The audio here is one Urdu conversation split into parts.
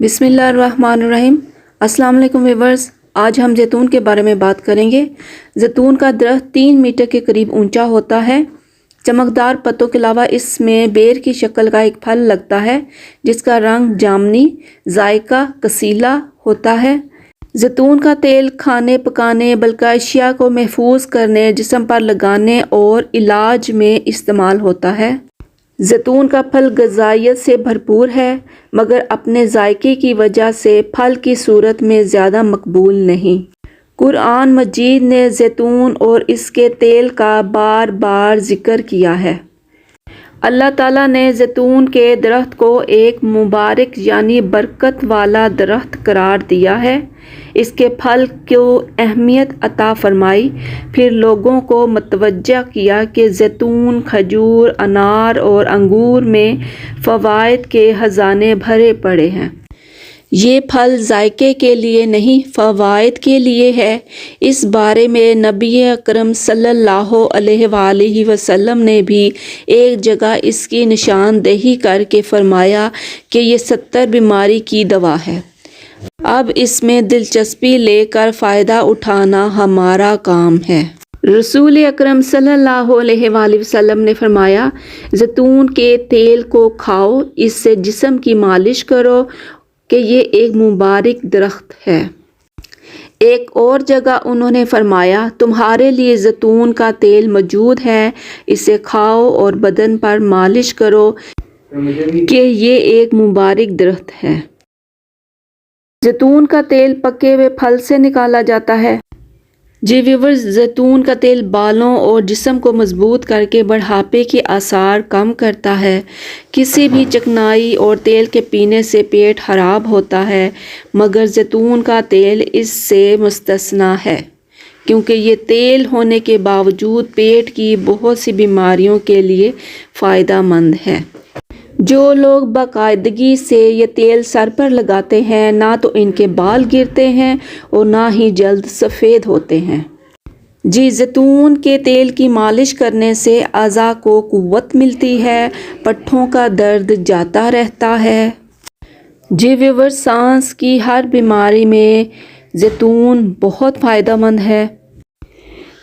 بسم اللہ الرحمن الرحیم۔ السلام علیکم ویورز، آج ہم زیتون کے بارے میں بات کریں گے۔ زیتون کا درخت 3 میٹر کے قریب اونچا ہوتا ہے۔ چمکدار پتوں کے علاوہ اس میں بیر کی شکل کا ایک پھل لگتا ہے جس کا رنگ جامنی، ذائقہ کسیلا ہوتا ہے۔ زیتون کا تیل کھانے پکانے، بلکہ اشیاء کو محفوظ کرنے، جسم پر لگانے اور علاج میں استعمال ہوتا ہے۔ زیتون کا پھل غذائیت سے بھرپور ہے، مگر اپنے ذائقے کی وجہ سے پھل کی صورت میں زیادہ مقبول نہیں۔ قرآن مجید نے زیتون اور اس کے تیل کا بار بار ذکر کیا ہے۔ اللہ تعالیٰ نے زیتون کے درخت کو ایک مبارک یعنی برکت والا درخت قرار دیا ہے۔ اس کے پھل کو اہمیت عطا فرمائی، پھر لوگوں کو متوجہ کیا کہ زیتون، کھجور، انار اور انگور میں فوائد کے خزانے بھرے پڑے ہیں۔ یہ پھل ذائقے کے لیے نہیں، فوائد کے لیے ہے۔ اس بارے میں نبی اکرم صلی اللہ علیہ وآلہ وسلم نے بھی ایک جگہ اس کی نشاندہی کر کے فرمایا کہ یہ 70 بیماری کی دوا ہے۔ اب اس میں دلچسپی لے کر فائدہ اٹھانا ہمارا کام ہے۔ رسول اکرم صلی اللہ علیہ وآلہ وسلم نے فرمایا، زیتون کے تیل کو کھاؤ، اس سے جسم کی مالش کرو کہ یہ ایک مبارک درخت ہے۔ ایک اور جگہ انہوں نے فرمایا، تمہارے لیے زیتون کا تیل موجود ہے، اسے کھاؤ اور بدن پر مالش کرو کہ یہ ایک مبارک درخت ہے۔ زیتون کا تیل پکے ہوئے پھل سے نکالا جاتا ہے۔ جی ویورز، زیتون کا تیل بالوں اور جسم کو مضبوط کر کے بڑھاپے کے آثار کم کرتا ہے۔ کسی بھی چکنائی اور تیل کے پینے سے پیٹ خراب ہوتا ہے، مگر زیتون کا تیل اس سے مستثنیٰ ہے، کیونکہ یہ تیل ہونے کے باوجود پیٹ کی بہت سی بیماریوں کے لیے فائدہ مند ہے۔ جو لوگ باقاعدگی سے یہ تیل سر پر لگاتے ہیں، نہ تو ان کے بال گرتے ہیں اور نہ ہی جلد سفید ہوتے ہیں۔ جی، زیتون کے تیل کی مالش کرنے سے اعضاء کو قوت ملتی ہے، پٹھوں کا درد جاتا رہتا ہے۔ جی ویور، سانس کی ہر بیماری میں زیتون بہت فائدہ مند ہے۔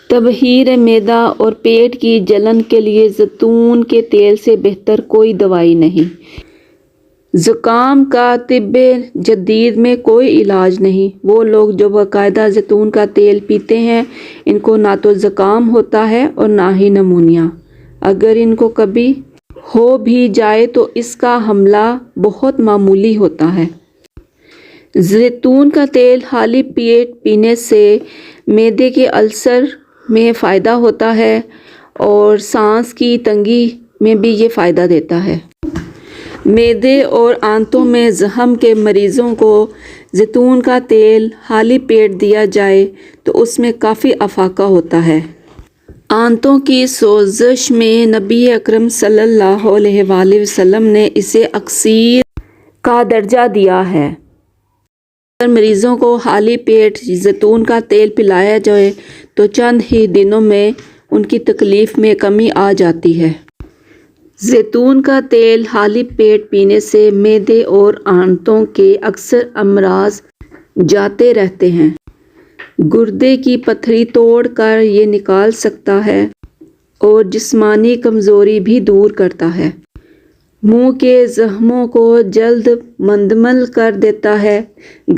تبخیر معدہ اور پیٹ کی جلن کے لیے زیتون کے تیل سے بہتر کوئی دوائی نہیں۔ زکام کا طب جدید میں کوئی علاج نہیں۔ وہ لوگ جو باقاعدہ زیتون کا تیل پیتے ہیں، ان کو نہ تو زکام ہوتا ہے اور نہ ہی نمونیا۔ اگر ان کو کبھی ہو بھی جائے تو اس کا حملہ بہت معمولی ہوتا ہے۔ زیتون کا تیل خالی پیٹ پینے سے معدے کے السر میں فائدہ ہوتا ہے اور سانس کی تنگی میں بھی یہ فائدہ دیتا ہے۔ معدے اور آنتوں میں زخم کے مریضوں کو زیتون کا تیل خالی پیٹ دیا جائے تو اس میں کافی افاقہ ہوتا ہے۔ آنتوں کی سوزش میں نبی اکرم صلی اللہ علیہ وآلہ وسلم نے اسے اکسیر کا درجہ دیا ہے۔ اگر مریضوں کو خالی پیٹ زیتون کا تیل پلایا جائے تو چند ہی دنوں میں ان کی تکلیف میں کمی آ جاتی ہے۔ زیتون کا تیل خالی پیٹ پینے سے معدے اور آنتوں کے اکثر امراض جاتے رہتے ہیں۔ گردے کی پتھری توڑ کر یہ نکال سکتا ہے اور جسمانی کمزوری بھی دور کرتا ہے۔ منہ کے زخموں کو جلد مندمل کر دیتا ہے،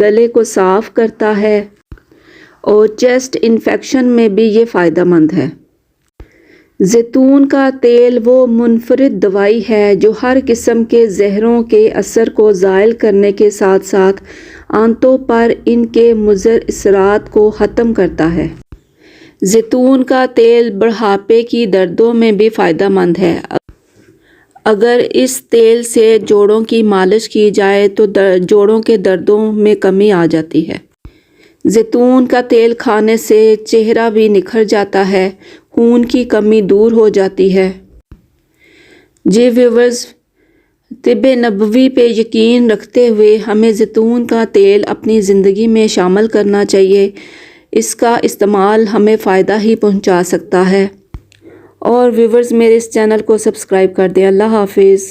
گلے کو صاف کرتا ہے اور چیسٹ انفیکشن میں بھی یہ فائدہ مند ہے۔ زیتون کا تیل وہ منفرد دوائی ہے جو ہر قسم کے زہروں کے اثر کو زائل کرنے کے ساتھ ساتھ آنتوں پر ان کے مضر اثرات کو ختم کرتا ہے۔ زیتون کا تیل بڑھاپے کی دردوں میں بھی فائدہ مند ہے۔ اگر اس تیل سے جوڑوں کی مالش کی جائے تو جوڑوں کے دردوں میں کمی آ جاتی ہے۔ زیتون کا تیل کھانے سے چہرہ بھی نکھر جاتا ہے، خون کی کمی دور ہو جاتی ہے۔ جی ویورز، طب نبوی پہ یقین رکھتے ہوئے ہمیں زیتون کا تیل اپنی زندگی میں شامل کرنا چاہیے۔ اس کا استعمال ہمیں فائدہ ہی پہنچا سکتا ہے۔ اور ویورز، میرے اس چینل کو سبسکرائب کر دیں۔ اللہ حافظ۔